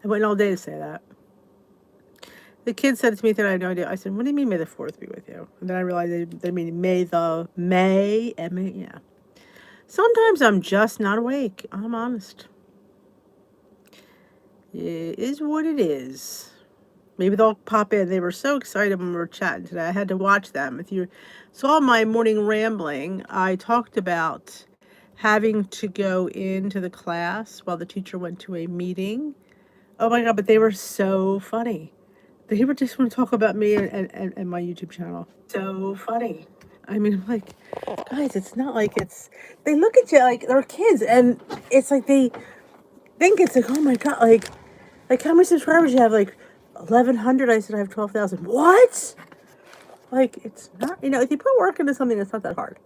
I went all day to say that. The kid said to me that I had no idea. I said, "What do you mean May the 4th be with you?" And then I realized they mean yeah. Sometimes I'm just not awake. I'm honest. It is what it is. Maybe they'll pop in. They were so excited when we were chatting today. I had to watch them. If you saw my morning rambling, I talked about having to go into the class while the teacher went to a meeting. Oh my God, but they were so funny. They were just want to talk about me and my YouTube channel. So funny. I mean, I'm like, guys, it's not like it's. They look at you like they're kids, and it's like they think it's like, oh my God, like how many subscribers you have? Like 1,100. I said I have 12,000. What? Like it's not. If you put work into something, it's not that hard.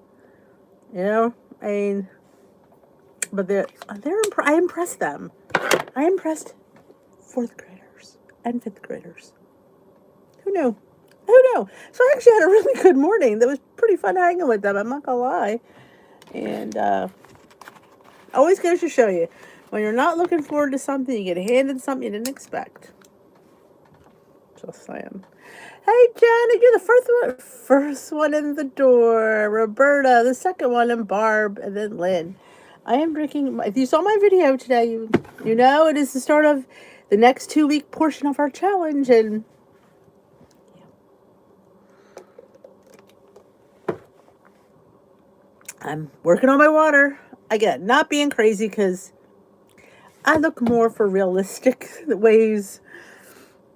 I mean, but I impressed them. I impressed 4th graders and 5th graders. Who knew? Who knew? So I actually had a really good morning. That was pretty fun hanging with them. I'm not gonna lie. And always goes to show you, when you're not looking forward to something, you get handed something you didn't expect. Just saying. Hey, Janet, you're the first one in the door. Roberta, the second one, and Barb, and then Lynn. I am drinking. If you saw my video today, you know it is the start of the next 2-week portion of our challenge, and I'm working on my water. Again, not being crazy because I look more for realistic ways.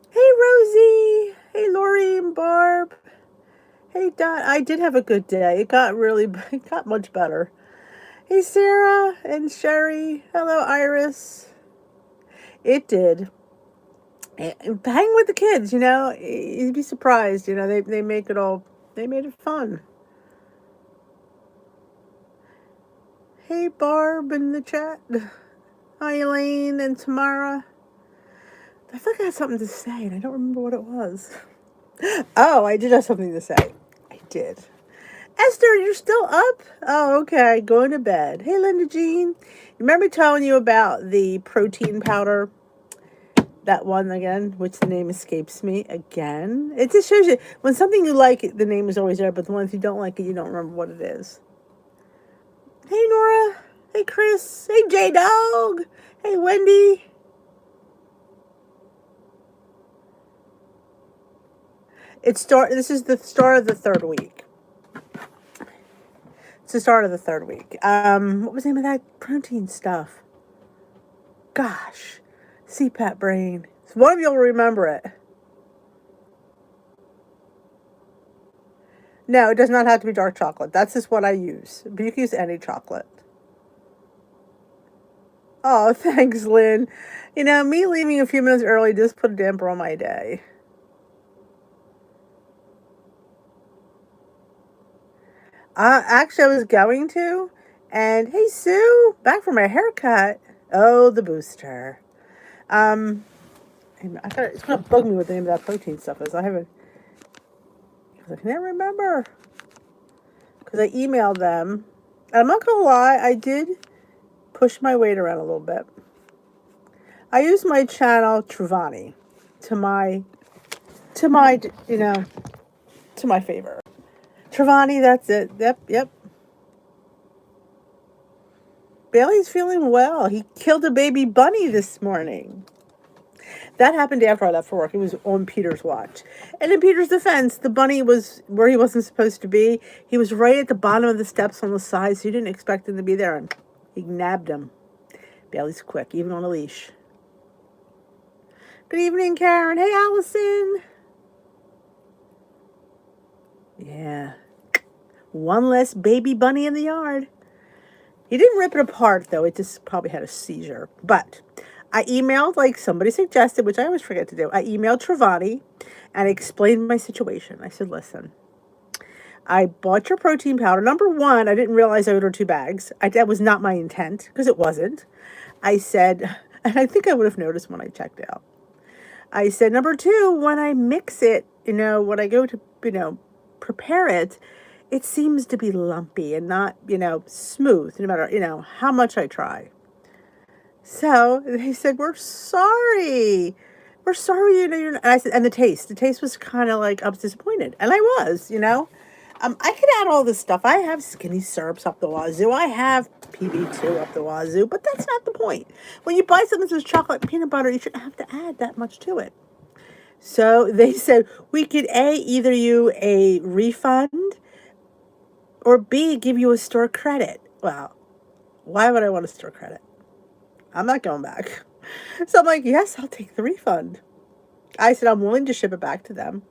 Hey, Rosie. Hey, Lori and Barb. Hey, Dot. I did have a good day. It got much better. Hey, Sarah and Sherry. Hello, Iris. It did. And hang with the kids, you'd be surprised. They made it fun. Hey, Barb in the chat. Hi, Elaine and Tamara. I thought I had something to say, and I don't remember what it was. Oh, I did have something to say. I did. Esther, you're still up? Oh, okay. Going to bed. Hey, Linda Jean. Remember telling you about the protein powder? That one again, which the name escapes me again. It just shows you, when something you like, the name is always there, but the one if you don't like it, you don't remember what it is. Hey, Nora. Hey, Chris. Hey, J-Dog. Hey, Wendy. This is the start of the 3rd week. It's the start of the 3rd week. What was the name of that protein stuff? Gosh. CPAP brain. So one of you will remember it. No, it does not have to be dark chocolate. That's just what I use. But you can use any chocolate. Oh, thanks, Lynn. Me leaving a few minutes early just put a damper on my day. Actually, I was going to. And hey, Sue, back for my haircut. Oh, the booster. It's gonna bug me what the name of that protein stuff is. I can't remember because I emailed them. And I'm not gonna lie, I did push my weight around a little bit. I used my channel Truvani to my favor. Truvani, that's it. Yep. Bailey's feeling well. He killed a baby bunny this morning. That happened after I left for work. It was on Peter's watch. And in Peter's defense, the bunny was where he wasn't supposed to be. He was right at the bottom of the steps on the side, so you didn't expect him to be there. And he nabbed him. Bailey's quick, even on a leash. Good evening, Karen. Hey, Allison. Yeah. One less baby bunny in the yard. He didn't rip it apart, though. It just probably had a seizure. But I emailed, like somebody suggested, which I always forget to do. I emailed Truvani and explained my situation. I said, listen, I bought your protein powder. Number one, I didn't realize I ordered 2 bags. That was not my intent, because it wasn't. I said, and I think I would have noticed when I checked out. I said, number 2, when I mix it, when I go to, prepare it, it seems to be lumpy and not, smooth, no matter, how much I try. So they said, "We're sorry. We're sorry, you're not," and I said, "And the taste was kind of like, I was disappointed." And I was, you know. I could add all this stuff. I have skinny syrups up the wazoo. I have PB2 up the wazoo, but that's not the point. When you buy something that's chocolate and peanut butter, you shouldn't have to add that much to it. So they said, we could A, either you a refund, or B, give you a store credit. Well, why would I want a store credit? I'm not going back. So I'm like, yes, I'll take the refund. I said, I'm willing to ship it back to them.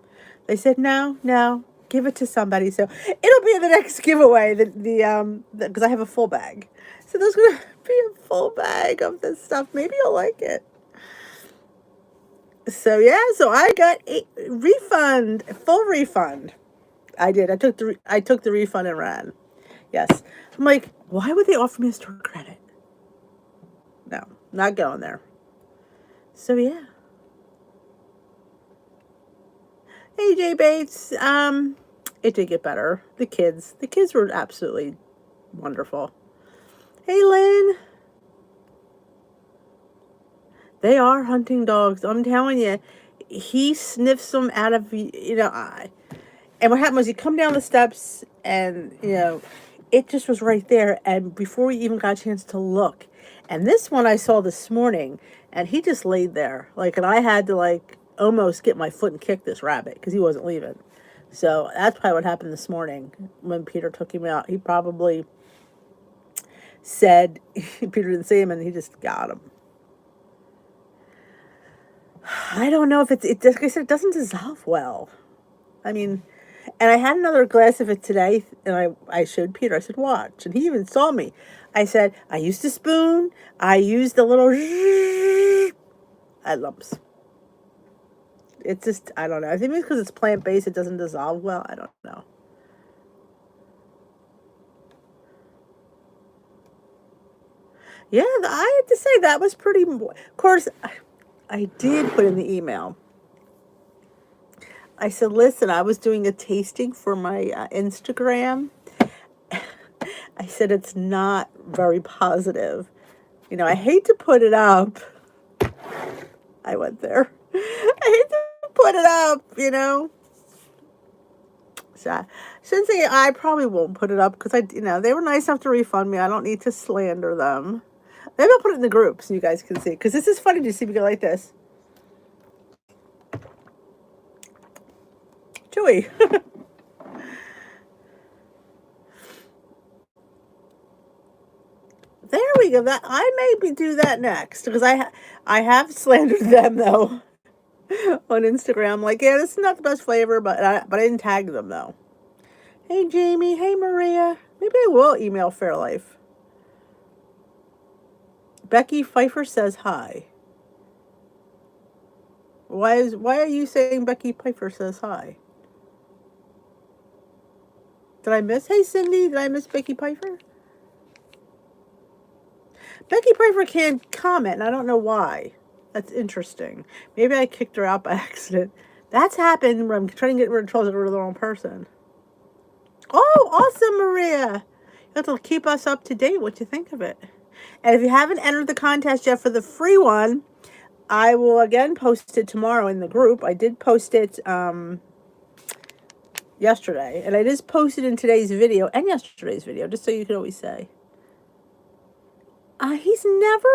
They said, no, no, give it to somebody. So it'll be the next giveaway, because I have a full bag. So there's going to be a full bag of this stuff. Maybe you'll like it. So yeah, so I got a refund, full refund. I did. I took the refund and ran. Yes. I'm like, why would they offer me a store credit? No, not going there. So yeah. Hey Jay Bates. It did get better. The kids were absolutely wonderful. Hey Lynn. They are hunting dogs. I'm telling you, he sniffs them out of, and what happened was he come down the steps and, it just was right there. And before we even got a chance to look, and this one I saw this morning, and he just laid there. And I had to, almost get my foot and kick this rabbit because he wasn't leaving. So that's probably what happened this morning when Peter took him out. He probably said, Peter didn't see him, and he just got him. I don't know if like I said, it doesn't dissolve well. I mean, and I had another glass of it today, and I showed Peter. I said, watch. And he even saw me. I said, I used a spoon. I used a little I lumps. It's just, I don't know. I think it's because it's plant-based, it doesn't dissolve well. I don't know. Yeah, I have to say that was pretty, of course, I did put in the email. I said, listen, I was doing a tasting for my Instagram. I said, it's not very positive. I hate to put it up. I went there. I hate to put it up. So, since I probably won't put it up because they were nice enough to refund me. I don't need to slander them. Maybe I'll put it in the group so you guys can see. Because this is funny to see people like this. Chewy. There we go. That I maybe do that next because I have slandered them though on Instagram. Like, yeah, this is not the best flavor, but I didn't tag them though. Hey Jamie. Hey Maria. Maybe I will email Fairlife. Becky Pfeiffer says hi. Why are you saying Becky Pfeiffer says hi? Did I miss? Hey Cindy, did I miss Becky Pfeiffer? Becky Pfeiffer can't comment, and I don't know why. That's interesting. Maybe I kicked her out by accident. That's happened when I'm trying to get rid of trolls and rid of the wrong person. Oh, awesome, Maria. You have to keep us up to date. What you think of it? And if you haven't entered the contest yet for the free one, I will again post it tomorrow in the group. I did post it yesterday, and I just posted in today's video and yesterday's video, just so you can always say. He's never,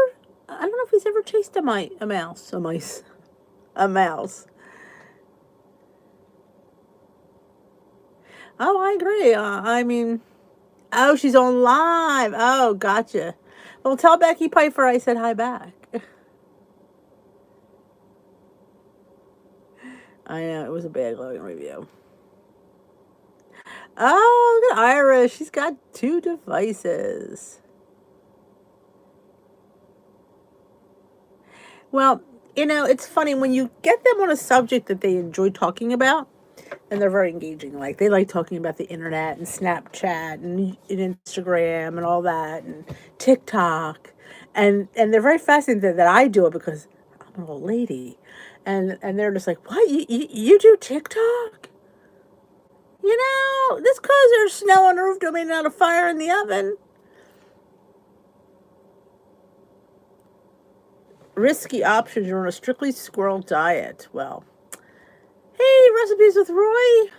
I don't know if he's ever chased a mouse. Oh, I agree. I mean, oh, she's on live. Oh, gotcha. Well, tell Becky Pfeiffer I said hi back. I know, it was a bad glowing review. Oh, look at Ira. She's got 2 devices. Well, it's funny when you get them on a subject that they enjoy talking about, and they're very engaging. Like, they like talking about the internet and Snapchat and Instagram and all that and TikTok. And they're very fascinated that I do it because I'm an old lady. And they're just like, what? You do TikTok? This because there's snow on the roof don't mean not a fire in the oven. risky options. You're on a strictly squirrel diet. Well, hey, recipes with Roy.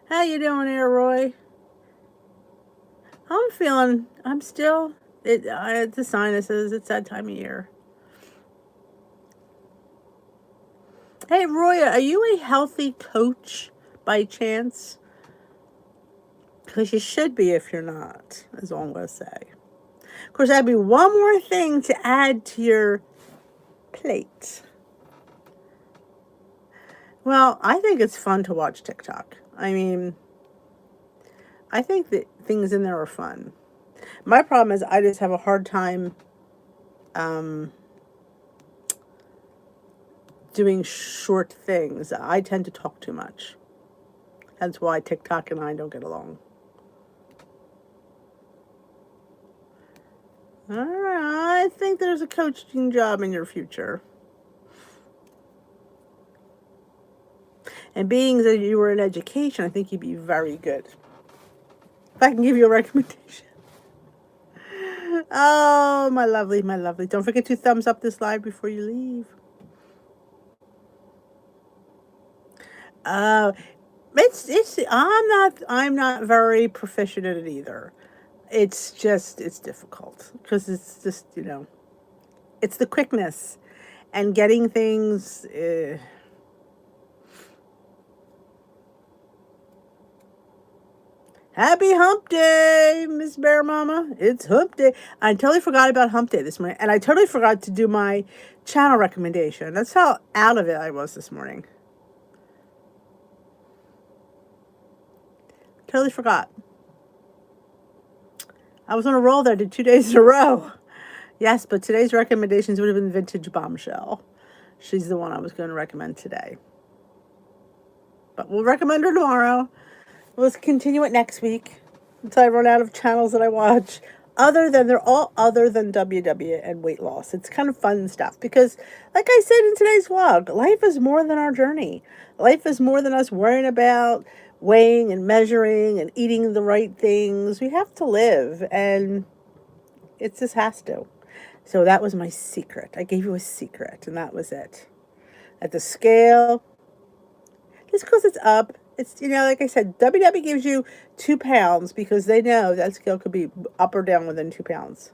How you doing there, Roy? I'm still, the sinuses. It's that time of year. Hey, Roy, are you a healthy coach by chance? Because you should be if you're not, is all I'm going to say. Of course, that'd be one more thing to add to your plate. Well, I think it's fun to watch TikTok. I mean, I think that things in there are fun. My problem is I just have a hard time um, doing short things. I tend to talk too much. That's why TikTok and I don't get along. All right, I think there's a coaching job in your future. And being that you were in education, I think you'd be very good. If I can give you a recommendation. Oh, my lovely, my lovely. Don't forget to thumbs up this live before you leave. I'm not very proficient at it either. It's difficult because it's just, it's the quickness and getting things. Happy hump day, Miss Bear Mama. It's hump day. I totally forgot about hump day this morning. And I totally forgot to do my channel recommendation. That's how out of it I was this morning. Totally forgot. I was on a roll there, did 2 days in a row. Yes, but today's recommendations would have been Vintage Bombshell. She's the one I was going to recommend today. But we'll recommend her tomorrow. Let's continue it next week until I run out of channels that I watch. They're all other than WW and weight loss. It's kind of fun stuff because, like I said in today's vlog, life is more than our journey. Life is more than us worrying about weighing and measuring and eating the right things. We have to live, and it just has to. So that was my secret. I gave you a secret, and that was it. At the scale, just because it's up, it's, like I said, WW gives you 2 pounds because they know that scale could be up or down within 2 pounds.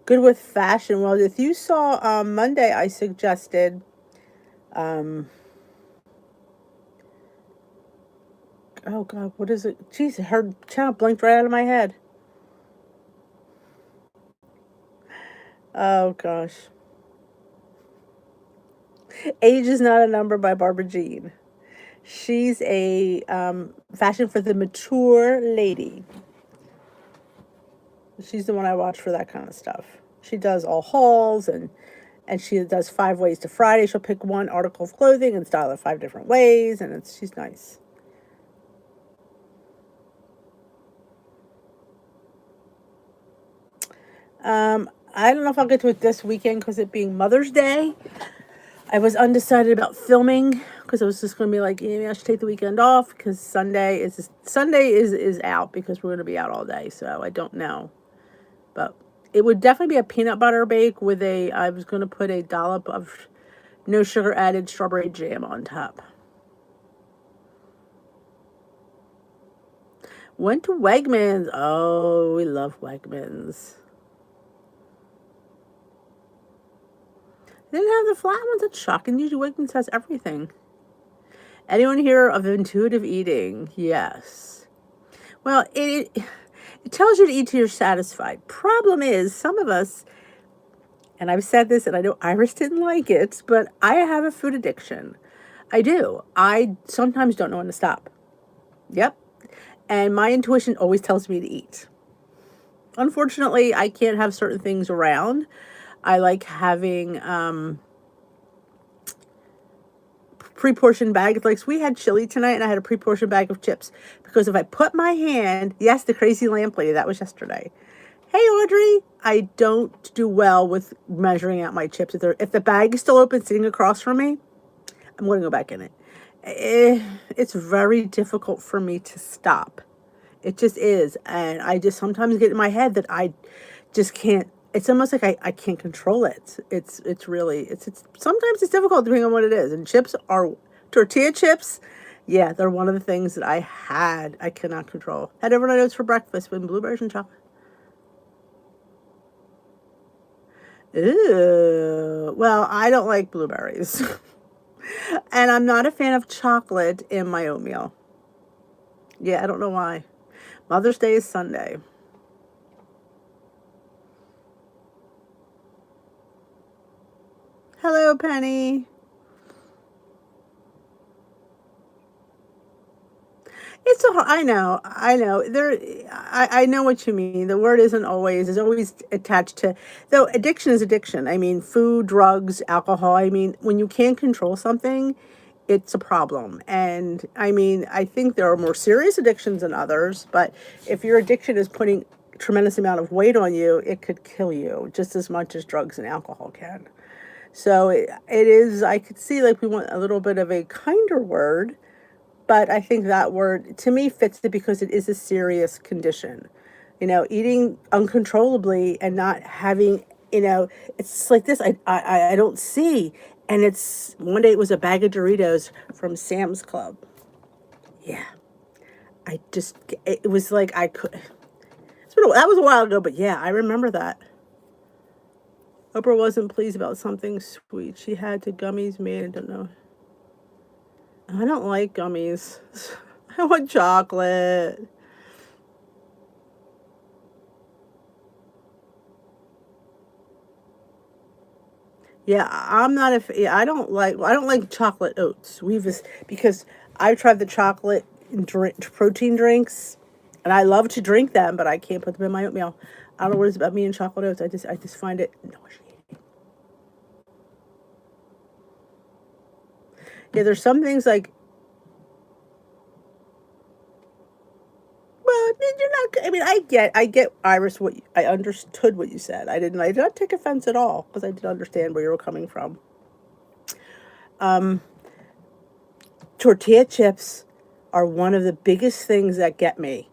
Good with fashion. Well, if you saw Monday, I suggested, oh God, what is it? Jeez, her channel blinked right out of my head. Oh gosh. Age is Not a Number by Barbara Jean. She's a fashion for the mature lady. She's the one I watch for that kind of stuff. She does all hauls and she does 5 ways to Friday. She'll pick one article of clothing and style it 5 different ways, and she's nice. I don't know if I'll get to it this weekend because it being Mother's Day. I was undecided about filming because I was just going to be like, maybe I should take the weekend off because Sunday is out because we're going to be out all day. So I don't know. But it would definitely be a peanut butter bake with I was going to put a dollop of no sugar added strawberry jam on top. Went to Wegmans. Oh, we love Wegmans. They didn't have the flat ones. That's shocking. Usually Wegmans has everything. Anyone hear of intuitive eating? Yes. Well, it tells you to eat till you're satisfied. Problem is, some of us, and I've said this, and I know Iris didn't like it, but I have a food addiction. I do. I sometimes don't know when to stop. Yep. And my intuition always tells me to eat. Unfortunately, I can't have certain things around. I like having pre-portioned bags. Like, so we had chili tonight, and I had a pre-portioned bag of chips. Because if I put my hand, yes, the crazy lamp lady, that was yesterday. Hey, Audrey, I don't do well with measuring out my chips. If the bag is still open, sitting across from me, I'm going to go back in it. It's very difficult for me to stop It just is. And I just sometimes get in my head that I just can't, it's almost like I can't control it. It's really, it's sometimes it's difficult depending on what it is. And chips are, tortilla chips, yeah, they're one of the things that I cannot control. Had overnight oats for breakfast with blueberries and chocolate. Ew. Well, I don't like blueberries. And I'm not a fan of chocolate in my oatmeal. Yeah, I don't know why. Mother's Day is Sunday. Hello, Penny. It's a, I know. I know what you mean. The word isn't always, is always attached to, though addiction is addiction. I mean, food, drugs, alcohol. I mean, when you can't control something, it's a problem. And I mean, I think there are more serious addictions than others, but if your addiction is putting tremendous amount of weight on you, it could kill you just as much as drugs and alcohol can. So it is, I could see like we want a little bit of a kinder word, but I think that word to me fits it because it is a serious condition. Eating uncontrollably and not having, it's like this. I don't see. And it's one day it was a bag of Doritos from Sam's Club. Yeah. It was like I could, that was a while ago, but yeah, I remember that. Oprah wasn't pleased about something sweet. She had the gummies made. I don't know. I don't like gummies. I want chocolate. Yeah, I'm not a. Yeah, I don't like chocolate oats. Because I've tried the chocolate protein drinks, and I love to drink them, but I can't put them in my oatmeal. I don't know what it's about me and chocolate oats. I just find it nauseating. Yeah, there's some things like, well, you're not. I mean, I get Iris. I understood what you said. I did not take offense at all because I did understand where you were coming from. Um, Tortilla chips are one of the biggest things that get me.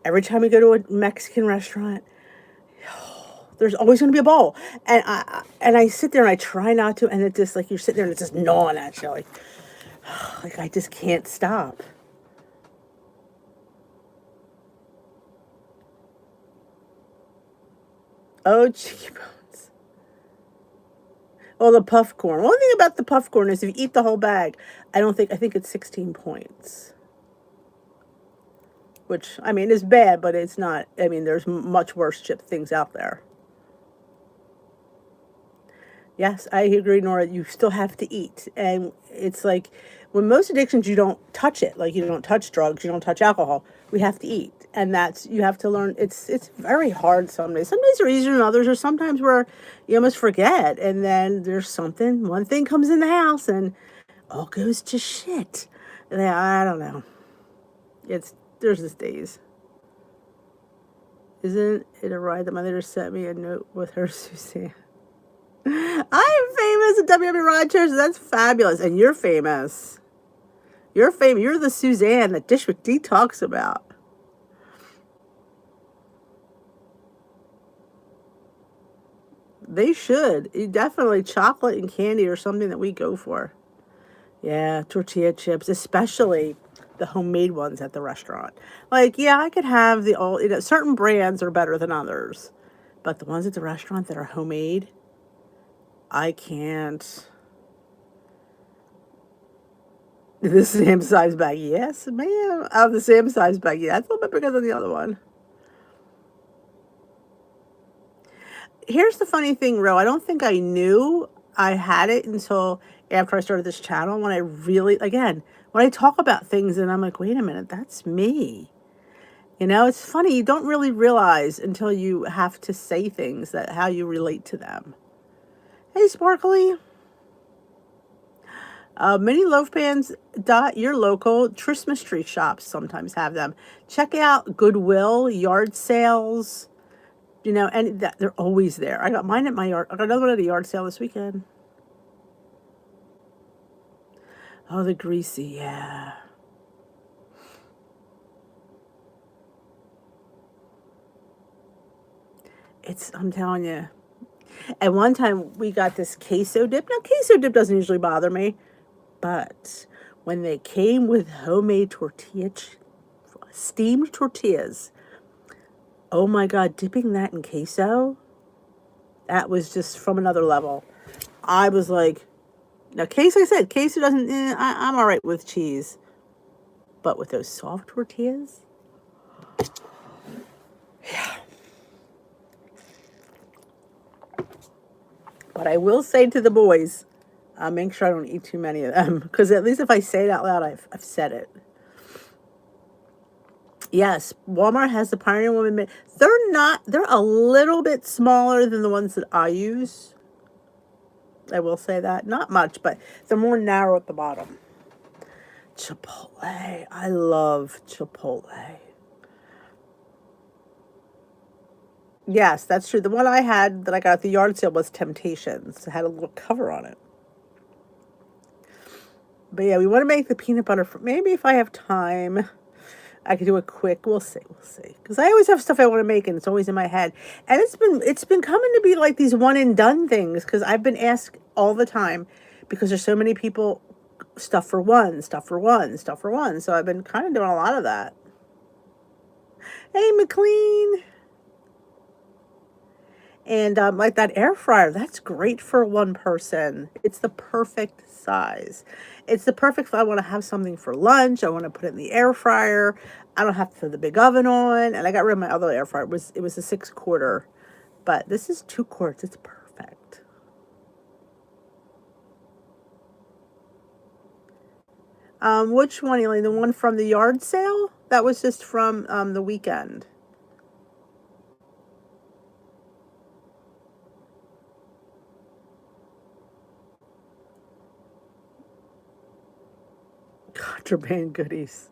Every time we go to a Mexican restaurant, there's always going to be a bowl, and I sit there and I try not to, and it's just like you're sitting there and it's just gnawing at you, like I just can't stop. Oh, cheeky bones. Well, the puff corn. One thing about the puff corn is if you eat the whole bag, I think it's 16 points, which I mean is bad, but it's not. I mean, there's much worse chip things out there. Yes, I agree, Nora. You still have to eat. And it's like when most addictions, you don't touch it. Like you don't touch drugs, you don't touch alcohol. We have to eat. And you have to learn. It's very hard some days. Some days are easier than others, or sometimes where you almost forget. And then there's one thing comes in the house and all goes to shit. And I don't know. There's this days. Isn't it a ride that my leader sent me a note with her Suzanne? I am famous at WW Rochester. That's fabulous. And you're famous. You're famous. You're the Suzanne that Dish with D talks about. They should. Definitely chocolate and candy are something that we go for. Yeah, tortilla chips, especially the homemade ones at the restaurant. Like, yeah, I could have certain brands are better than others. But the ones at the restaurant that are homemade, I can't. The same size bag, yes, ma'am. Oh, the same size bag, yeah. That's a little bit bigger than the other one. Here's the funny thing, Ro. I don't think I knew I had it until after I started this channel. When I really, again, when I talk about things and I'm like, wait a minute, that's me. It's funny. You don't really realize until you have to say things that how you relate to them. Hey, Sparkly. Many loaf pans dot your local Christmas tree shops sometimes have them. Check out Goodwill, yard sales, and they're always there. I got mine at my yard. I got another one at a yard sale this weekend. Oh, the greasy, yeah. I'm telling you. And one time we got this queso dip. Now, queso dip doesn't usually bother me, but when they came with homemade steamed tortillas, oh my God, dipping that in queso, that was just from another level. I was like, now queso, like I said, queso doesn't, I'm all right with cheese. But with those soft tortillas, yeah. But I will say to the boys, make sure I don't eat too many of them. Because at least if I say it out loud, I've said it. Yes, Walmart has the Pioneer Woman. They're a little bit smaller than the ones that I use. I will say that. Not much, but they're more narrow at the bottom. Chipotle. I love Chipotle. Yes, that's true. The one I had that I got at the yard sale was Temptations. It had a little cover on it. But yeah, we want to make the peanut butter. Maybe if I have time, I could do it quick. We'll see. We'll see. Because I always have stuff I want to make, and it's always in my head. And it's been coming to be like these one and done things. Because I've been asked all the time, because there's so many people, stuff for one, stuff for one, stuff for one. So I've been kind of doing a lot of that. Hey, McLean. And like that air fryer, that's great for one person. It's the perfect size. It's the perfect if I want to have something for lunch. I want to put it in the air fryer. I don't have to put the big oven on. And I got rid of my other air fryer. It was a 6-quart, but this is 2 quarts. It's perfect. Which one, Elaine? The one from the yard sale? That was just from the weekend. Contraband goodies.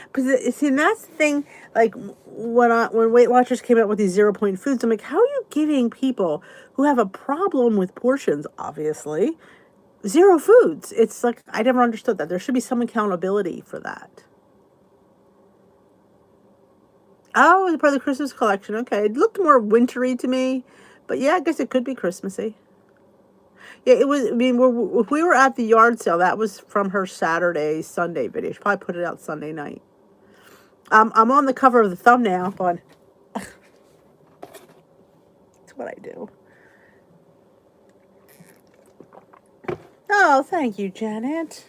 Because see, and that's the thing. Like when Weight Watchers came out with these 0 point foods, I'm like, how are you giving people who have a problem with portions, obviously, zero foods? It's like I never understood that. There should be some accountability for that. Oh, it's part of the Christmas collection. Okay, it looked more wintry to me, but yeah, I guess it could be Christmassy. Yeah, it was. I mean, if we were at the yard sale, that was from her Saturday, Sunday video. She probably put it out Sunday night. I'm on the cover of the thumbnail, but that's what I do. Oh, thank you, Janet.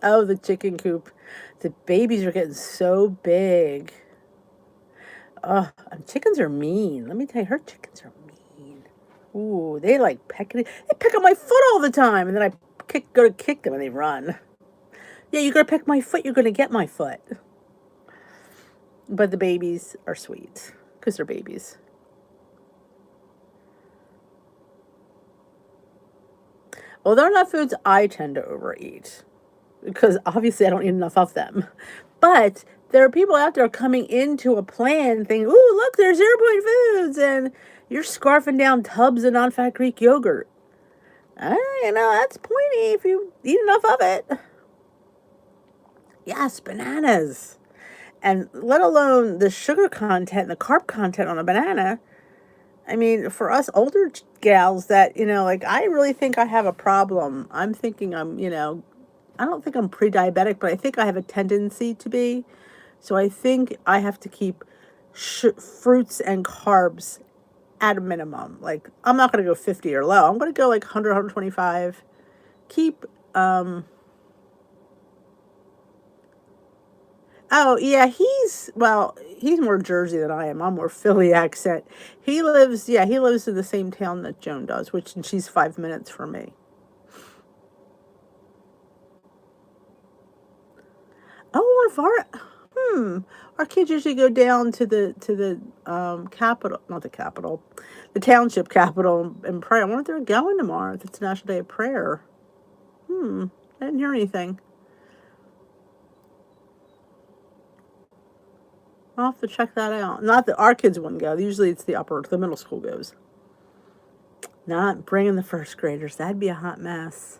Oh, the chicken coop. The babies are getting so big. Oh, chickens are mean. Let me tell you, her chickens are mean. Ooh, they like peck it. They peck at my foot all the time, and then I go to kick them, and they run. Yeah, you're gonna peck my foot. You're gonna get my foot. But the babies are sweet because they're babies. Well, they're not foods I tend to overeat because obviously I don't eat enough of them. But there are people out there coming into a plan thinking, ooh, look, there's 0 point foods, and you're scarfing down tubs of non-fat Greek yogurt. That's pointy if you eat enough of it. Yes, bananas. And let alone the sugar content, the carb content on a banana. I mean, for us older gals that, like I really think I have a problem. I'm thinking I don't think I'm pre-diabetic, but I think I have a tendency to be. So I think I have to keep fruits and carbs at a minimum. Like, I'm not going to go 50 or low. I'm going to go like 100, 125. Keep, oh, yeah, he's more Jersey than I am. I'm more Philly accent. He lives in the same town that Joan does, and she's 5 minutes from me. Oh, our kids usually go down to the capital, not the capital, the township capital, and pray. I wonder if they're going tomorrow. If it's National Day of Prayer. I didn't hear anything. I'll have to check that out. Not that our kids wouldn't go. Usually it's the middle school goes. Not bringing the first graders. That'd be a hot mess.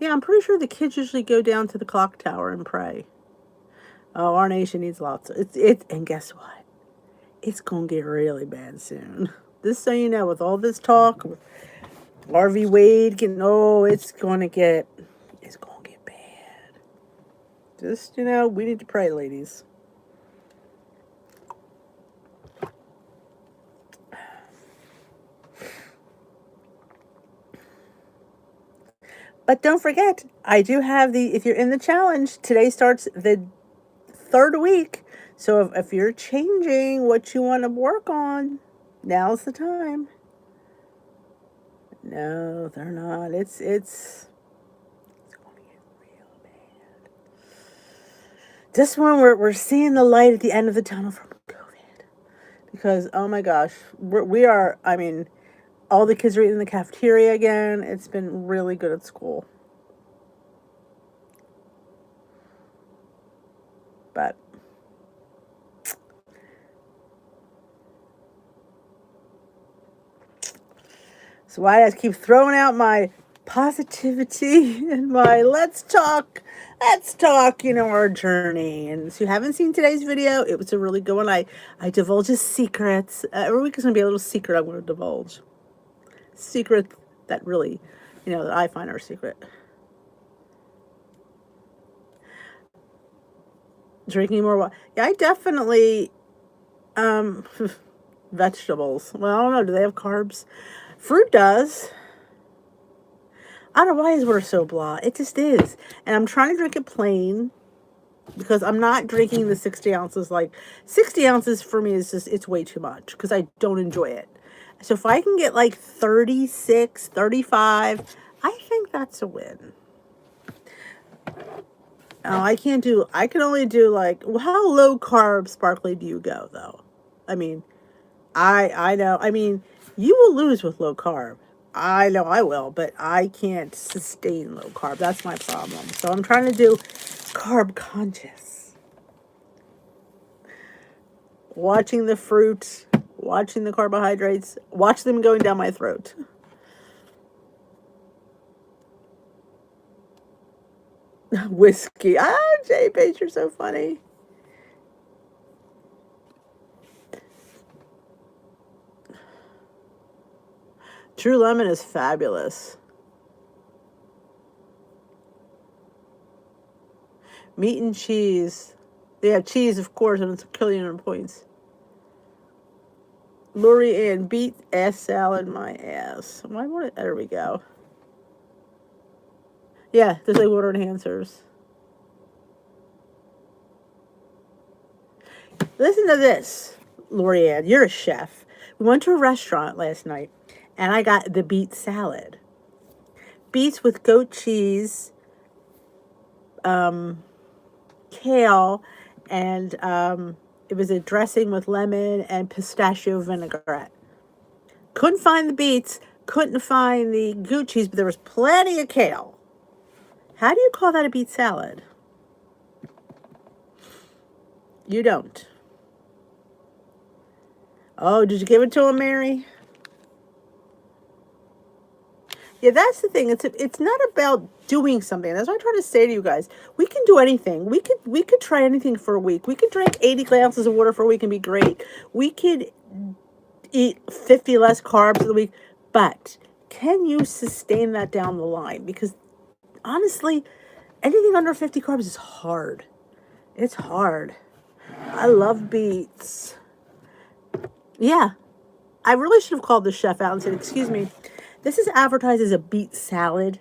Yeah, I'm pretty sure the kids usually go down to the clock tower and pray. Oh, our nation needs lots of and guess what? It's gonna get really bad soon. Just so you know, with all this talk, with Harvey Wade getting it's gonna get bad. Just, we need to pray, ladies. But don't forget, I do have if you're in the challenge, today starts the 3rd week. So if you're changing what you want to work on, now's the time. No, they're not. It's going to get real bad. This one, we're seeing the light at the end of the tunnel from COVID. Because, oh my gosh, we are, I mean, all the kids are eating in the cafeteria again. It's been really good at school. But so I just keep throwing out my positivity and my let's talk, our journey. And if you haven't seen today's video, it was a really good one. I divulge secrets. Every week is going to be a little secret I'm going to divulge. Secret that really, that I find are secret. Drinking more water. Yeah, I definitely, vegetables. Well, I don't know. Do they have carbs? Fruit does. I don't know why his water so blah. It just is. And I'm trying to drink it plain because I'm not drinking the 60 ounces. Like 60 ounces for me is just, it's way too much because I don't enjoy it. So if I can get like 36, 35, I think that's a win. I can only do how low carb sparkly do you go though? I mean, I know, you will lose with low carb. I know I will, but I can't sustain low carb. That's my problem. So I'm trying to do carb conscious. Watching the fruit, watching the carbohydrates, watch them going down my throat. Whiskey. Jay Page, you're so funny. True Lemon is fabulous. Meat and cheese. Yeah, cheese, of course, and it's a killian points. Lori Ann, beet ass salad, my ass. Why won't it? There we go. Yeah, there's like water enhancers. Listen to this, Lori Ann. You're a chef. We went to a restaurant last night, and I got the beet salad. Beets with goat cheese, kale, and it was a dressing with lemon and pistachio vinaigrette. Couldn't find the beets, couldn't find the goat cheese, but there was plenty of kale. How do you call that a beet salad? You don't. Oh, did you give it to him, Mary? Yeah, that's the thing. It's not about doing something. That's what I try to say to you guys. We can do anything. We could try anything for a week. We could drink 80 ounces of water for a week and be great. We could eat 50 less carbs in the week. But can you sustain that down the line? Because honestly, anything under 50 carbs is hard. It's hard. I love beets. Yeah. I really should have called the chef out and said, excuse me, this is advertised as a beet salad,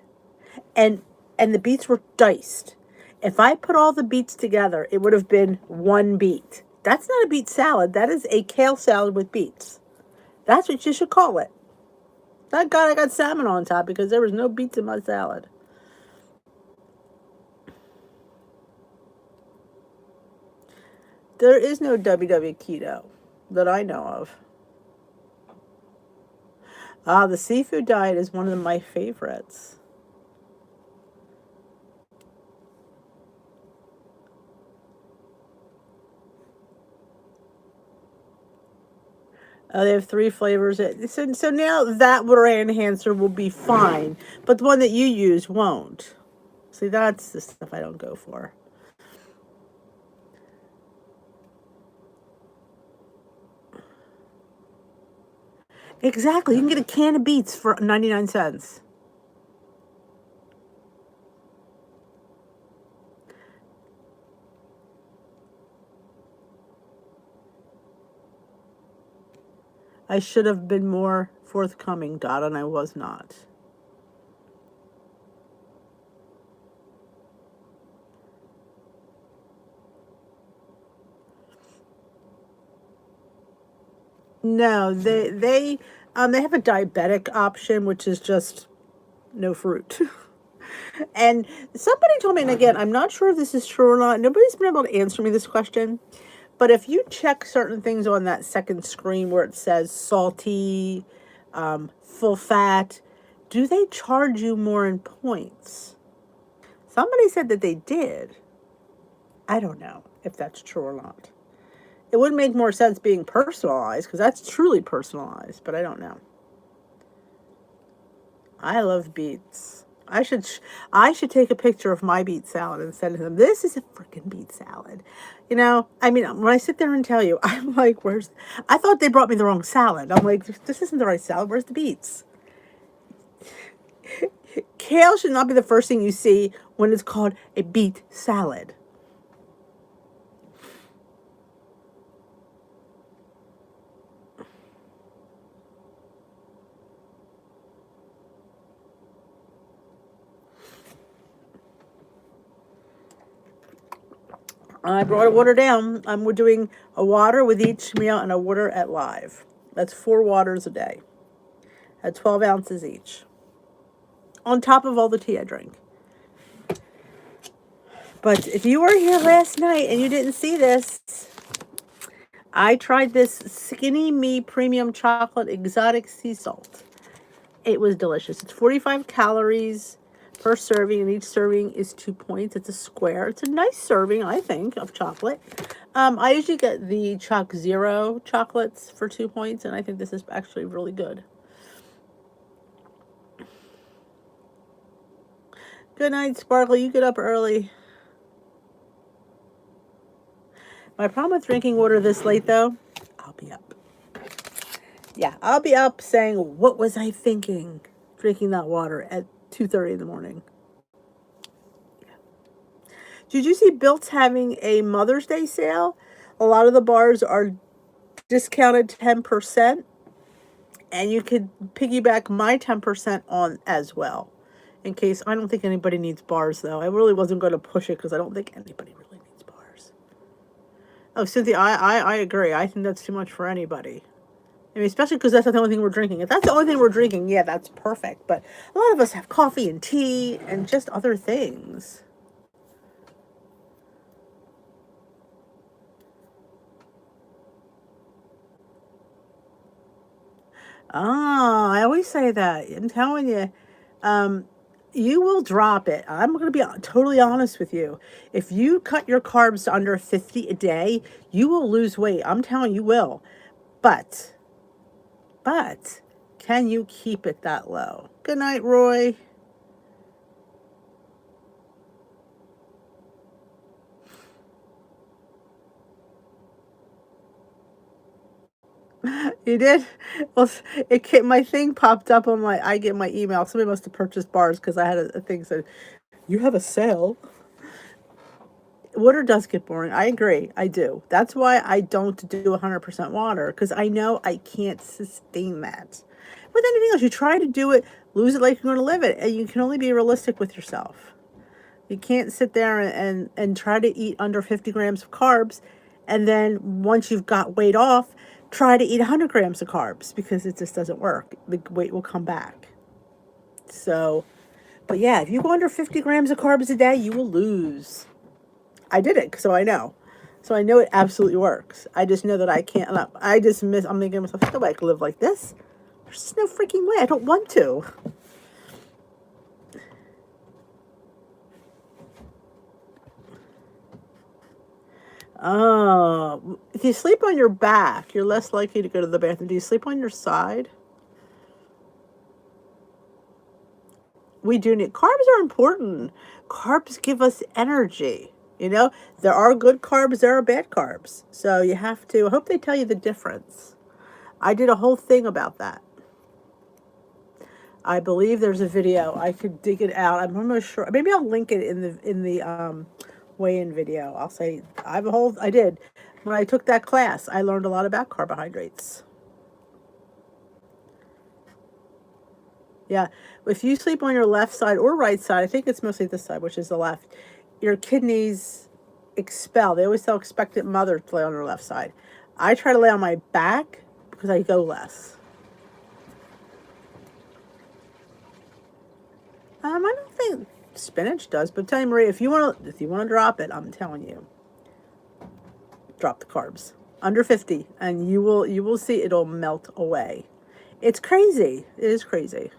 and the beets were diced. If I put all the beets together, it would have been one beet. That's not a beet salad. That is a kale salad with beets. That's what you should call it. Thank God I got salmon on top because there was no beets in my salad. There is no WW keto that I know of. The seafood diet is one of my favorites. They have 3 flavors. So now that water enhancer will be fine, but the one that you use won't. See, that's the stuff I don't go for. Exactly. You can get a can of beets for 99 cents. I should have been more forthcoming, Dot, and I was not. No, they have a diabetic option, which is just no fruit. And somebody told me, and again, I'm not sure if this is true or not. Nobody's been able to answer me this question. But if you check certain things on that second screen where it says salty, full fat, do they charge you more in points? Somebody said that they did. I don't know if that's true or not. It would make more sense being personalized because that's truly personalized, but I don't know. I love beets. I should take a picture of my beet salad and send to them. This is a freaking beet salad. You know, I mean, when I sit there and tell you, I'm like, I thought they brought me the wrong salad. I'm like, this isn't the right salad. Where's the beets? Kale should not be the first thing you see when it's called a beet salad. I brought a water down. We're doing a water with each meal and a water at live. That's 4 waters a day at 12 ounces each. On top of all the tea I drink. But if you were here last night and you didn't see this, I tried this Skinny Me Premium Chocolate Exotic Sea Salt. It was delicious. It's 45 calories per serving, and each serving is 2 points. It's a square. It's a nice serving, I think, of chocolate. I usually get the Choc Zero chocolates for 2 points, and I think this is actually really good. Good night, Sparkle. You get up early. My problem with drinking water this late, though, I'll be up. Yeah, I'll be up saying, what was I thinking? Drinking that water at 2:30 in the morning. Did you see Built's having a Mother's Day sale? A lot of the bars are discounted 10%, and you could piggyback my 10% on as well. In case, I don't think anybody needs bars, though. I really wasn't going to push it because I don't think anybody really needs bars. Oh, Cynthia, I agree. I think that's too much for anybody. I mean, especially because that's not the only thing we're drinking. If that's the only thing we're drinking, yeah, that's perfect. But a lot of us have coffee and tea and just other things. Ah, I always say that. I'm telling you, um, you will drop it. I'm going to be totally honest with you. If you cut your carbs to under 50 a day, you will lose weight. I'm telling you will. But, but, can you keep it that low? Good night, Roy. You did? Well, my thing popped up on I get my email. Somebody must have purchased bars because I had a thing that said, you have a sale. Water does get boring. I agree. I do. That's why I don't do 100% water because I know I can't sustain that. With anything else, you try to do it, lose it like you're going to live it, and you can only be realistic with yourself. You can't sit there and try to eat under 50 grams of carbs, and then once you've got weight off, try to eat 100 grams of carbs because it just doesn't work. The weight will come back. So, but yeah, if you go under 50 grams of carbs a day, you will lose. I did it, so I know. So I know it absolutely works. I just know that I can't. I just miss. I'm thinking to myself, no way I can live like this. There's just no freaking way. I don't want to. Oh, if you sleep on your back, you're less likely to go to the bathroom. Do you sleep on your side? We do need carbs are important. Carbs give us energy. You know, there are good carbs, there are bad carbs. So you have to, I hope they tell you the difference. I did a whole thing about that. I believe there's a video. I could dig it out. I'm almost sure. Maybe I'll link it in the weigh-in video. I'll say I did. When I took that class, I learned a lot about carbohydrates. Yeah. If you sleep on your left side or right side, I think it's mostly this side, which is the left, your kidneys expel. They always tell expectant mother to lay on her left side. I try to lay on my back because I go less. I don't think spinach does, but tell you, Maria, if you want to drop it, I'm telling you, drop the carbs under 50, and you will see it'll melt away. It's crazy. It is crazy.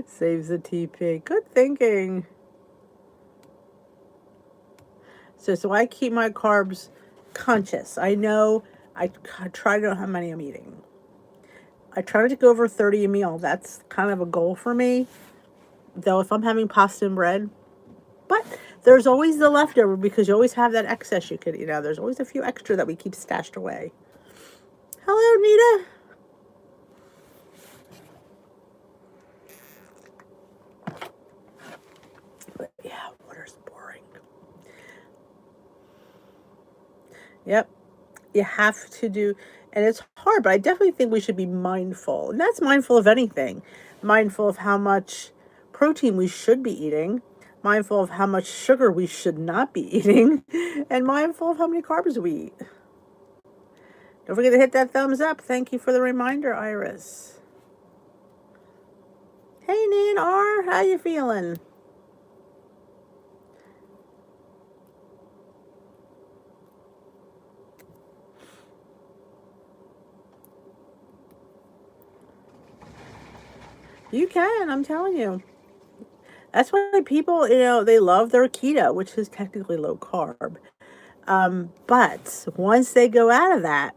Saves the TP. Good thinking. So I keep my carbs conscious. I know I try to know how many I'm eating. I try not to go over 30 a meal. That's kind of a goal for me. Though if I'm having pasta and bread, but there's always the leftover because you always have that excess you could, there's always a few extra that we keep stashed away. Hello, Nita. But yeah, water's boring. Yep. You have to do, and it's hard, but I definitely think we should be mindful. And that's mindful of anything. Mindful of how much protein we should be eating, mindful of how much sugar we should not be eating, and mindful of how many carbs we eat. Don't forget to hit that thumbs up. Thank you for the reminder, Iris. Hey, Nan R, how you feeling? You can, I'm telling you. That's why people, they love their keto, which is technically low carb. But once they go out of that,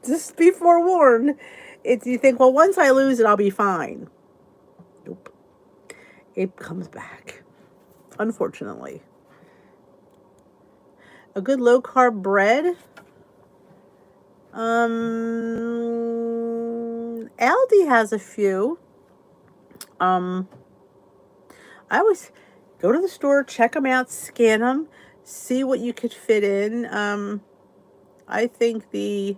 just be forewarned. You think, well, once I lose it, I'll be fine. Nope. It comes back, unfortunately. A good low carb bread. Aldi has a few. I always go to the store, check them out, scan them, see what you could fit in. I think the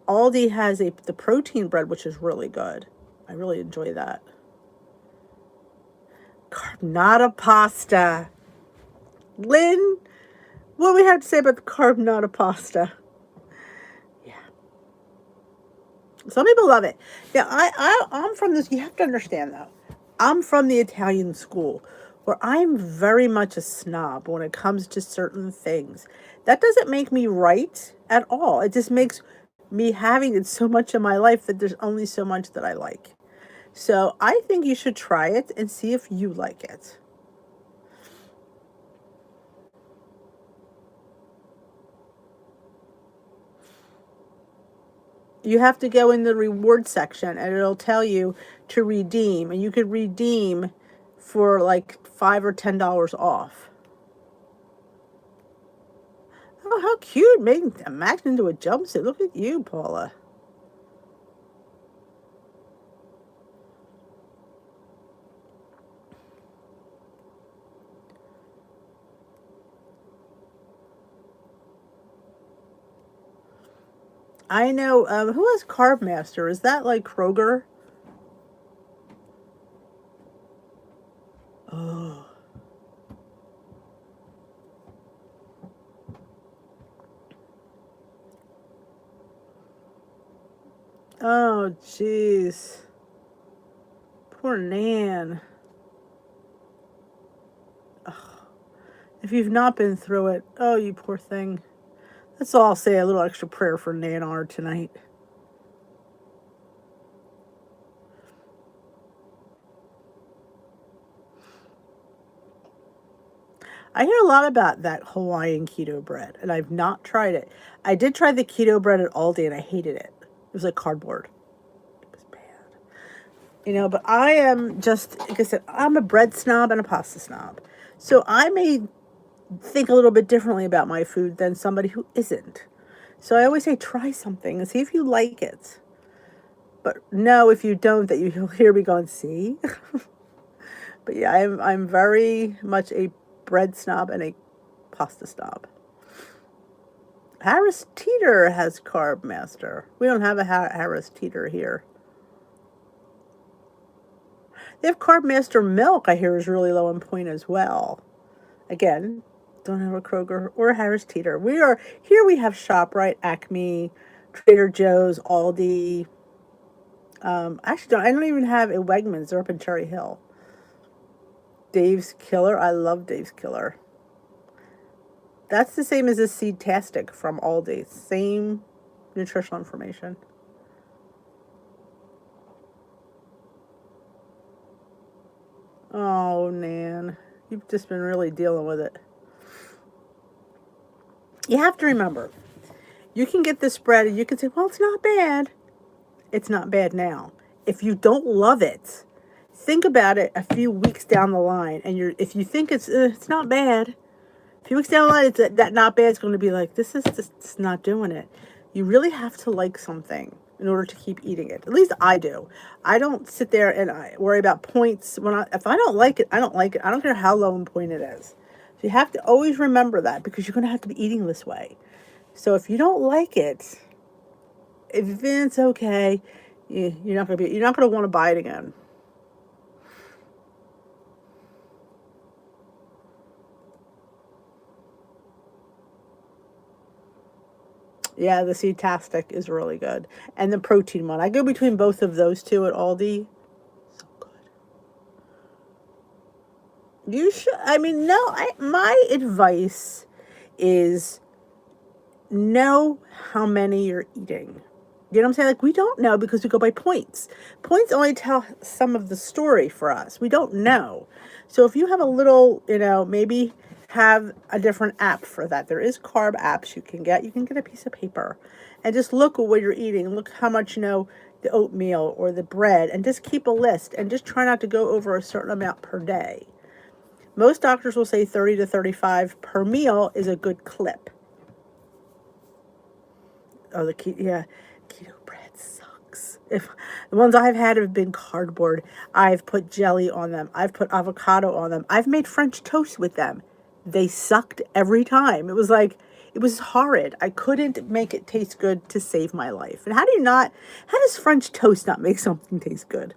Aldi has the protein bread, which is really good. I really enjoy that. Carbonara pasta. Lynn, what do we have to say about the carbonara pasta? Yeah. Some people love it. Yeah, I'm from this. You have to understand, though. I'm from the Italian school, where I'm very much a snob when it comes to certain things. That doesn't make me right at all. It just makes me having it so much in my life that there's only so much that I like. So I think you should try it and see if you like it. You have to go in the reward section and it'll tell you to redeem, and you could redeem for like $5 or $10 off. Oh, how cute, making Max into a jumpsuit. Look at you, Paula. I know, who has Carb Master? Is that like Kroger? Oh. Oh, jeez. Poor Nan. If you've not been through it, oh, you poor thing. Let's all say a little extra prayer for Nan R tonight. I hear a lot about that Hawaiian keto bread, and I've not tried it. I did try the keto bread at Aldi, and I hated it. It was like cardboard. It was bad. But I am just, like I said, I'm a bread snob and a pasta snob. So I may think a little bit differently about my food than somebody who isn't. So I always say try something and see if you like it. But no, if you don't, that you'll hear me going, see? But yeah, I'm very much a bread snob and a pasta snob. Harris Teeter has Carb Master. We don't have a Harris Teeter here. They have Carb Master milk, I hear, is really low in point as well. Again, don't have a Kroger or a Harris Teeter. We have ShopRite, Acme, Trader Joe's, Aldi. Actually, I don't even have a Wegmans. They're up in Cherry Hill. Dave's Killer. I love Dave's Killer. That's the same as a Seed-tastic from Aldi. Same nutritional information. Oh, Nan. You've just been really dealing with it. You have to remember, you can get this bread and you can say, well, it's not bad. It's not bad now. If you don't love it, think about it a few weeks down the line. And if you think it's not bad, a few weeks down the line, that not bad is going to be like, this is just not doing it. You really have to like something in order to keep eating it. At least I do. I don't sit there and I worry about points. If I don't like it, I don't like it. I don't care how low in point it is. So you have to always remember that because you're going to have to be eating this way. So if you don't like it, if it's okay, you're not going to want to buy it again. Yeah, the Seed-tastic is really good. And the protein one. I go between both of those two at Aldi. So good. You should, no, my advice is know how many you're eating. You know what I'm saying? Like, we don't know because we go by points. Points only tell some of the story for us. We don't know. So if you have a little, maybe have a different app for that. There is carb apps you can get. You can get a piece of paper and just look at what you're eating. Look how much, the oatmeal or the bread, and just keep a list and just try not to go over a certain amount per day. Most doctors will say 30 to 35 per meal is a good clip. Oh, keto bread sucks. If the ones I've had have been cardboard, I've put jelly on them. I've put avocado on them. I've made French toast with them. They sucked every time. It was horrid. I couldn't make it taste good to save my life. And how does French toast not make something taste good?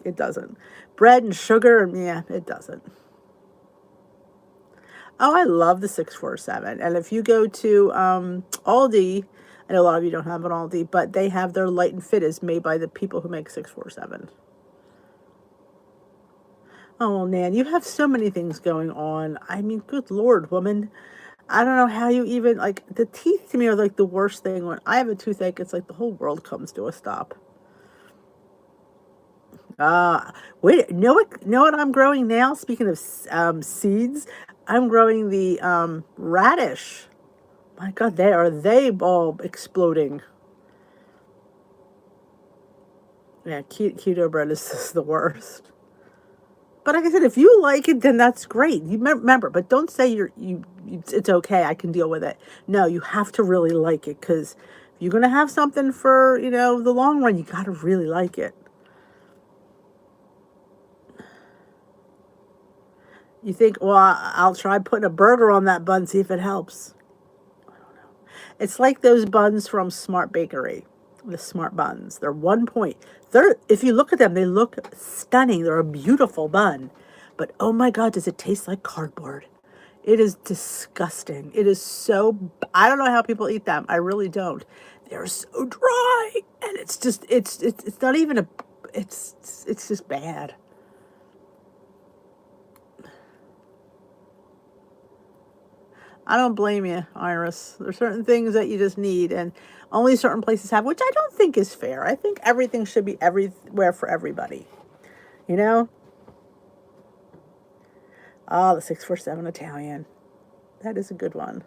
It doesn't. Bread and sugar, yeah, it doesn't. Oh, I love the 647. And if you go to Aldi, I know a lot of you don't have an Aldi, but they have their Light and Fit is made by the people who make 647. Oh, Nan, you have so many things going on. Good Lord, woman. I don't know how you even, the teeth to me are like the worst thing. When I have a toothache, it's like the whole world comes to a stop. Wait, know what I'm growing now? Speaking of seeds, I'm growing the radish. My God, they all exploding. Yeah, keto bread is just the worst. But like I said, if you like it, then that's great. You remember, but don't say it's okay, I can deal with it. No, you have to really like it, because if you're gonna have something for the long run, you gotta really like it. You think, well, I'll try putting a burger on that bun, see if it helps. I don't know. It's like those buns from Smart Bakery, the Smart buns. They're 1 point. If you look at them, they look stunning. They're a beautiful bun. But oh my God, does it taste like cardboard? It is disgusting. It is so, I don't know how people eat them. I really don't. They're so dry, and it's just it's not even a it's just bad. I don't blame you, Iris. There's certain things that you just need, and only certain places have, which I don't think is fair. I think everything should be everywhere for everybody. You know? Oh, the 647 Italian. That is a good one.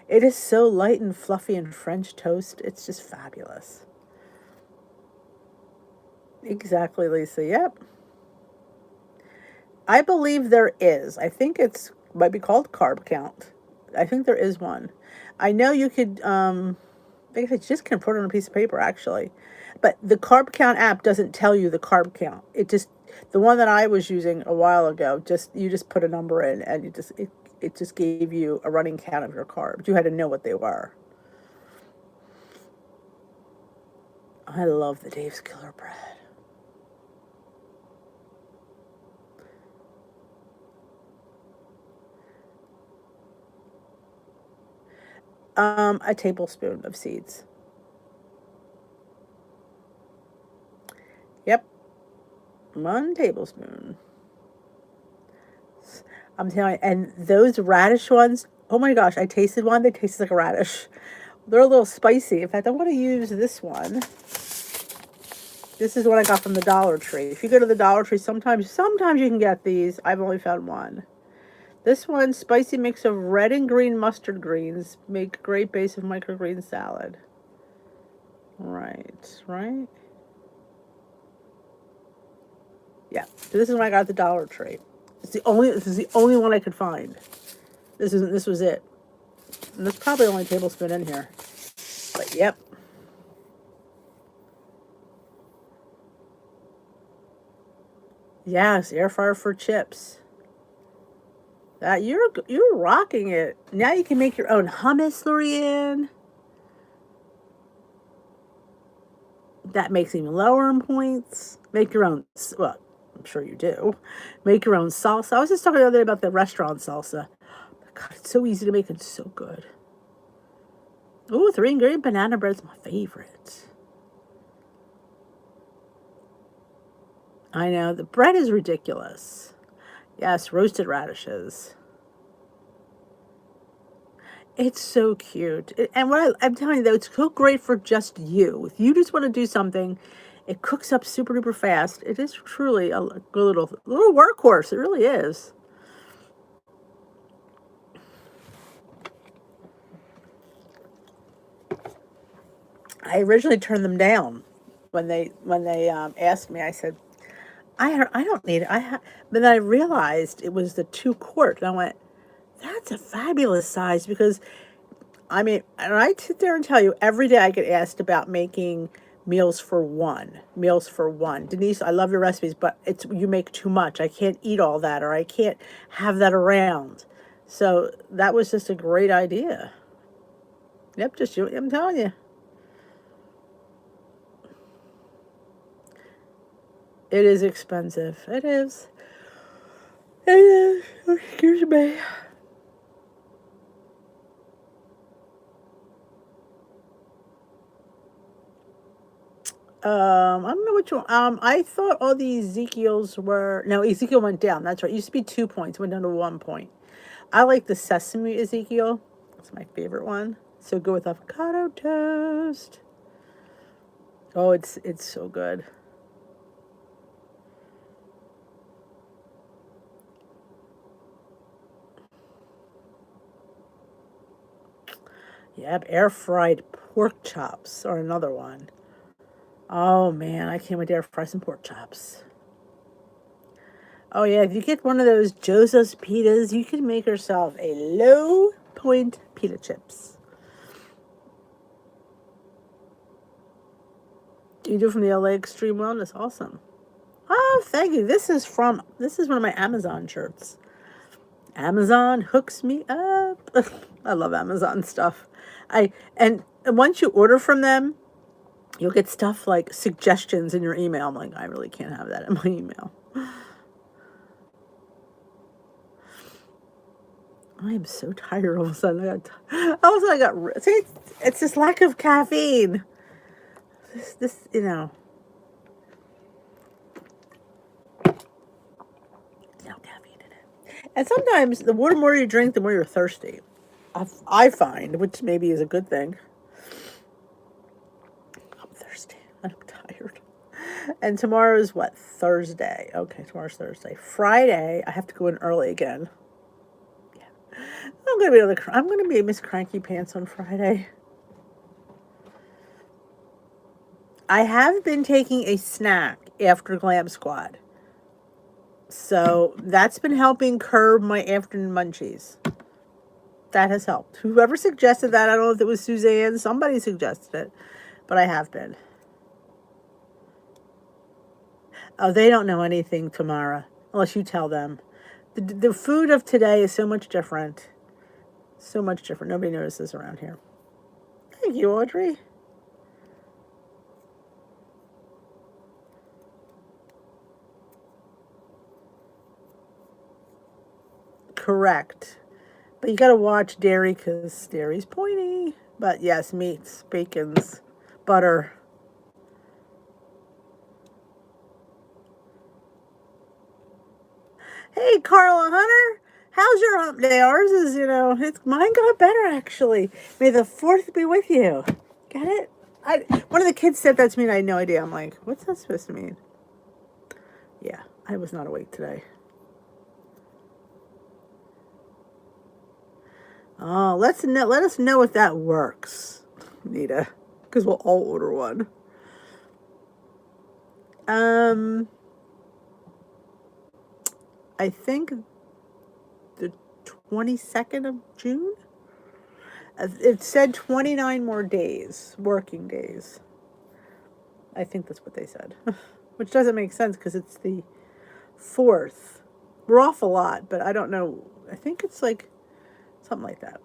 It is so light and fluffy and French toast. It's just fabulous. Exactly, Lisa. Yep. I believe there is. I think it's might be called Carb Count. I think there is one. I know you could I guess I just can put it on a piece of paper actually. But the Carb Count app doesn't tell you the carb count. It just the one that I was using a while ago, just you just put a number in and it just gave you a running count of your carbs. You had to know what they were. I love the Dave's Killer Bread. A tablespoon of seeds. Yep, 1 tablespoon. I'm telling you, and those radish ones, oh my gosh, I tasted one. They tasted like a radish. They're a little spicy. In fact, I want to use this one. This is what I got from the Dollar Tree. If you go to the Dollar Tree, sometimes you can get these. I've only found one. This one, spicy mix of red and green mustard greens, make great base of microgreen salad. Right. Yeah, so this is what I got at the Dollar Tree. This is the only one I could find. This was it. And there's probably only a tablespoon in here. But yep. Yes, air fryer for chips. That you're rocking it. Now you can make your own hummus, Lorianne. That makes even lower in points. Make your own. Well, I'm sure you do. Make your own salsa. I was just talking the other day about the restaurant salsa. God, it's so easy to make and so good. Ooh, 3-ingredient banana bread's my favorite. I know, the bread is ridiculous. Yes, roasted radishes. It's so cute. And I'm telling you, though, it's so great for just you. If you just want to do something, it cooks up super duper fast. It is truly a good little workhorse. It really is. I originally turned them down when they asked me. I said, I don't need it. But then I realized it was the 2 quart, and I went, that's a fabulous size because I mean, and I sit there and tell you every day I get asked about making meals for one. Meals for one. Denise, I love your recipes, but you make too much. I can't eat all that, or I can't have that around. So that was just a great idea. Yep, just you. I'm telling you. It is expensive. It is. It is. Excuse me. I don't know which one. I thought all the Ezekiel's were no. Ezekiel went down. That's right. It used to be 2 points. Went down to 1 point. I like the sesame Ezekiel. That's my favorite one. So go with avocado toast. Oh, it's so good. Yep, air fried pork chops are another one. Oh man, I can't wait to air fry some pork chops. Oh yeah, if you get one of those Joseph's pitas, you can make yourself a low point pita chips. You do from the LA Extreme Wellness, awesome. Oh, thank you. This is one of my Amazon shirts. Amazon hooks me up. I love Amazon stuff. And once you order from them, you'll get stuff like suggestions in your email. I'm like, I really can't have that in my email. I am so tired all of a sudden. All of a sudden I got, see, it's this lack of caffeine. This, no caffeine in it. And sometimes the more you drink, the more you're thirsty. I find, which maybe is a good thing. I'm thirsty and I'm tired. And tomorrow's what? Thursday. Okay, tomorrow's Thursday. Friday, I have to go in early again. Yeah. I'm gonna be Miss Cranky Pants on Friday. I have been taking a snack after Glam Squad. So that's been helping curb my afternoon munchies. That has helped. Whoever suggested that, I don't know if it was Suzanne, somebody suggested it, but I have been. Oh, they don't know anything, Tamara, unless you tell them. The food of today is so much different. So much different. Nobody notices around here. Thank you, Audrey. Correct. But you got to watch dairy because dairy's pointy. But yes, meats, bacons, butter. Hey, Carla Hunter, how's your hump day? Ours is, mine got better actually. May the 4th be with you. Get it? One of the kids said that to me and I had no idea. I'm like, what's that supposed to mean? Yeah, I was not awake today. Oh, let us know if that works, Nita, because we'll all order one. I think the 22nd of June. It said 29 more days, working days. I think that's what they said, which doesn't make sense because it's the 4th. We're off a lot, but I don't know. I think it's like something like that.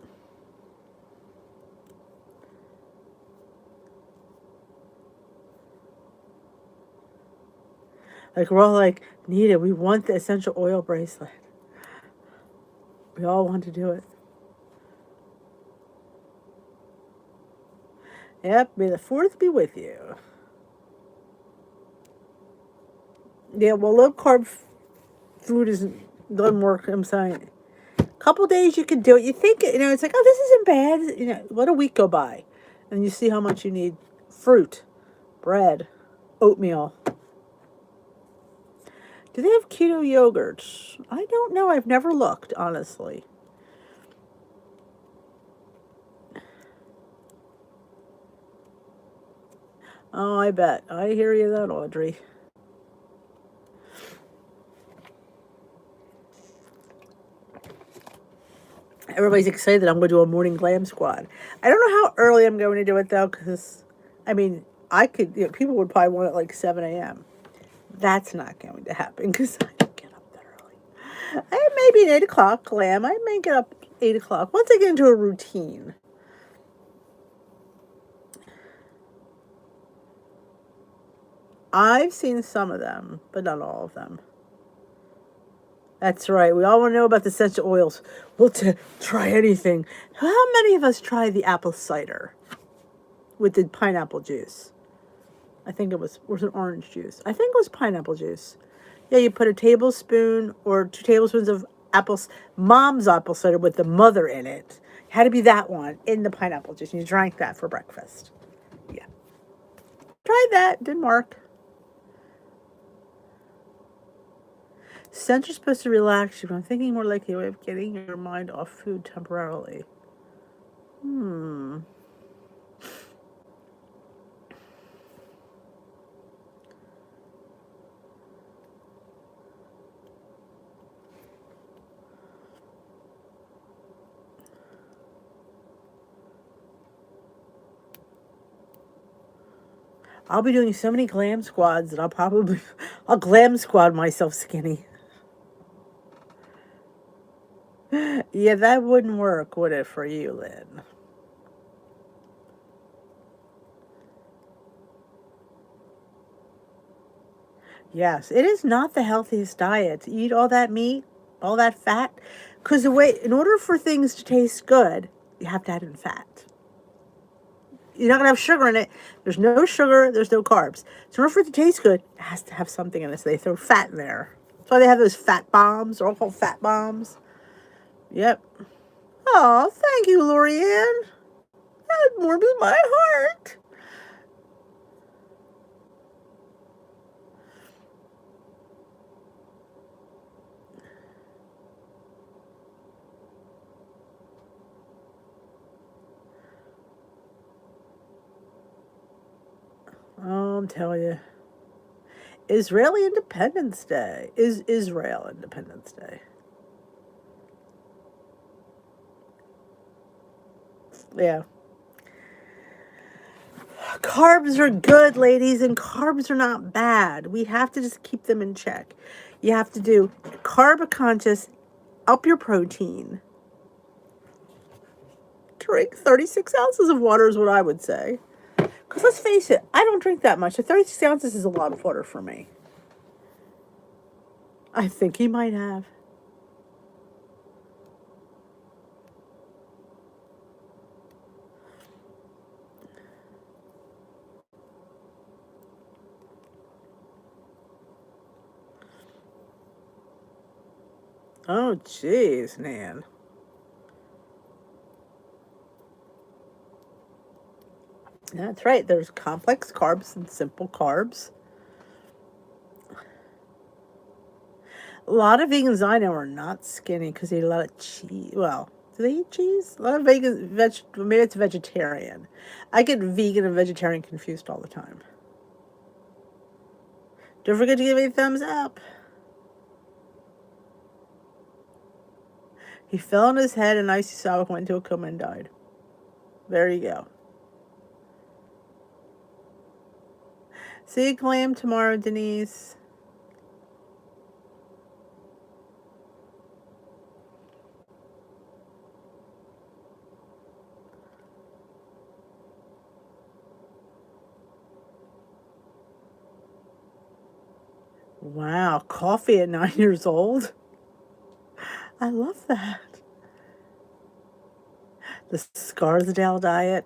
Like, we're all like, Nita, we want the essential oil bracelet. We all want to do it. Yep, may the 4th be with you. Yeah, well, low carb food doesn't work. I'm saying, a couple days you can do it. You think, it's like, oh, this isn't bad. Let a week go by, and you see how much you need fruit, bread, oatmeal. Do they have keto yogurt? I don't know. I've never looked, honestly. Oh, I bet. I hear you that, Audrey. Everybody's excited I'm going to do a morning glam squad. I don't know how early I'm going to do it, though, because, I could, people would probably want it like 7 a.m. That's not going to happen because I don't get up that early. Maybe an 8 o'clock glam. I may get up 8 o'clock once I get into a routine. I've seen some of them, but not all of them. That's right. We all want to know about the essential oils. We'll try anything. How many of us try the apple cider with the pineapple juice? I think it was an orange juice. I think it was pineapple juice. Yeah, you put a tablespoon or 2 tablespoons of mom's apple cider with the mother in it. It had to be that one in the pineapple juice. And you drank that for breakfast. Yeah. Tried that. Didn't work. Scents are supposed to relax you, but I'm thinking more like a way of getting your mind off food temporarily. I'll be doing so many glam squads that I'll glam squad myself skinny. Yeah, that wouldn't work, would it, for you, Lynn? Yes, it is not the healthiest diet to eat all that meat, all that fat. Because in order for things to taste good, you have to add in fat. You're not going to have sugar in it. There's no sugar. There's no carbs. So in order for it to taste good, it has to have something in it. So they throw fat in there. That's why they have those fat bombs. They're all called fat bombs. Yep. Oh, thank you, Lorianne. That warmed my heart. Oh, I'm telling you. Israeli Independence Day. Is Israel Independence Day. Yeah. Carbs are good, ladies, and carbs are not bad. We have to just keep them in check. You have to do carb conscious, up your protein. Drink 36 ounces of water is what I would say. Because let's face it, I don't drink that much. So 36 ounces is a lot of water for me. I think he might have. Oh, jeez, man. That's right. There's complex carbs and simple carbs. A lot of vegans I know are not skinny because they eat a lot of cheese. Well, do they eat cheese? A lot of vegans, maybe it's vegetarian. I get vegan and vegetarian confused all the time. Don't forget to give me a thumbs up. He fell on his head and icy sour went into a coma and died. There you go. See you, Clam, tomorrow, Denise. Wow, coffee at 9 years old? I love that. The Scarsdale diet.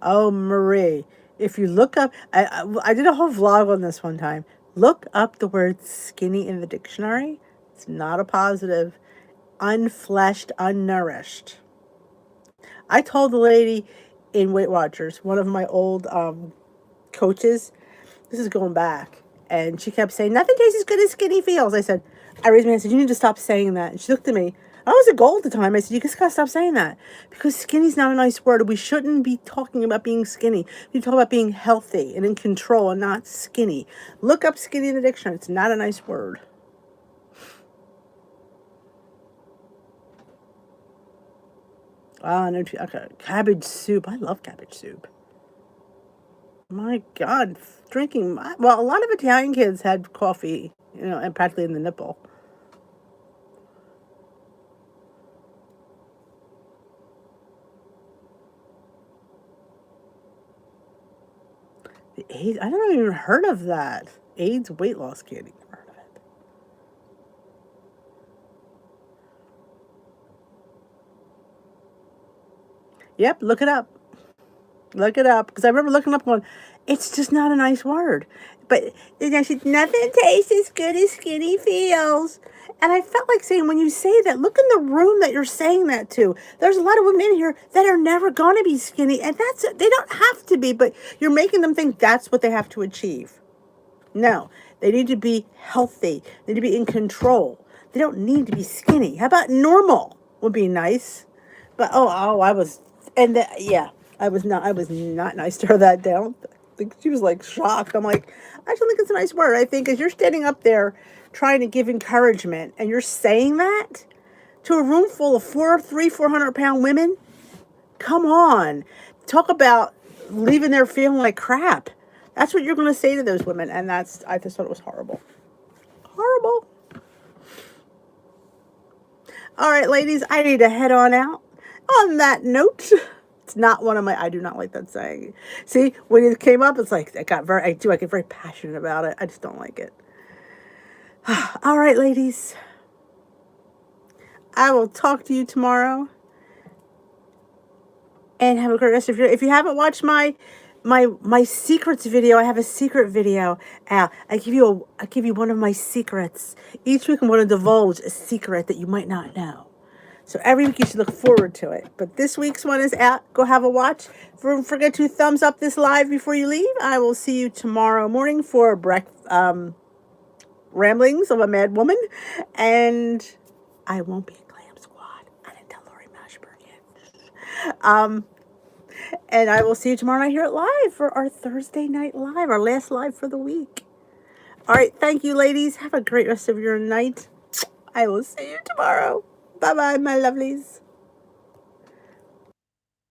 Oh, Marie, if you look up, I did a whole vlog on this one time. Look up the word skinny in the dictionary. It's not a positive. Unfleshed, unnourished. I told the lady in Weight Watchers, one of my old coaches, this is going back, and she kept saying, nothing tastes as good as skinny feels. I raised my hand and said, you need to stop saying that. And she looked at me. I was a goal at the time. I said, you just gotta stop saying that. Because skinny's not a nice word. We shouldn't be talking about being skinny. We talk about being healthy and in control and not skinny. Look up skinny in the dictionary. It's not a nice word. Ah, no, okay. Cabbage soup. I love cabbage soup. My God, drinking. Well, a lot of Italian kids had coffee, and practically in the nipple. The AIDS. I never even heard of that. AIDS weight loss candy. Never heard of it. Yep, look it up. Look it up, because I remember looking up going, it's just not a nice word. But nothing tastes as good as skinny feels. And I felt like saying, when you say that, look in the room that you're saying that to. There's a lot of women in here that are never going to be skinny, and they don't have to be, but you're making them think that's what they have to achieve. No, they need to be healthy. They need to be in control. They don't need to be skinny. How about normal would be nice? But I was, yeah, I was not nice to her that day. I don't think she was like shocked. I'm like, I don't think it's a nice word. I think as you're standing up there trying to give encouragement and you're saying that to a room full of 400-pound women, come on, talk about leaving there feeling like crap. That's what you're going to say to those women, and I just thought it was horrible. Horrible. All right, ladies, I need to head on out. On that note, it's not one of my, I do not like that saying. See, when it came up, it's like, I get very passionate about it. I just don't like it. All right, ladies, I will talk to you tomorrow. And have a great rest of your day. If you haven't watched my secrets video, I have a secret video out. I give you one of my secrets. Each week I'm going to divulge a secret that you might not know. So every week you should look forward to it. But this week's one is out. Go have a watch. Don't forget to thumbs up this live before you leave. I will see you tomorrow morning for ramblings of a mad woman. And I won't be a glam squad. I didn't tell Lori Mashburn yet. And I will see you tomorrow night here at Live for our Thursday night live, our last live for the week. All right. Thank you, ladies. Have a great rest of your night. I will see you tomorrow. Bye-bye, my lovelies.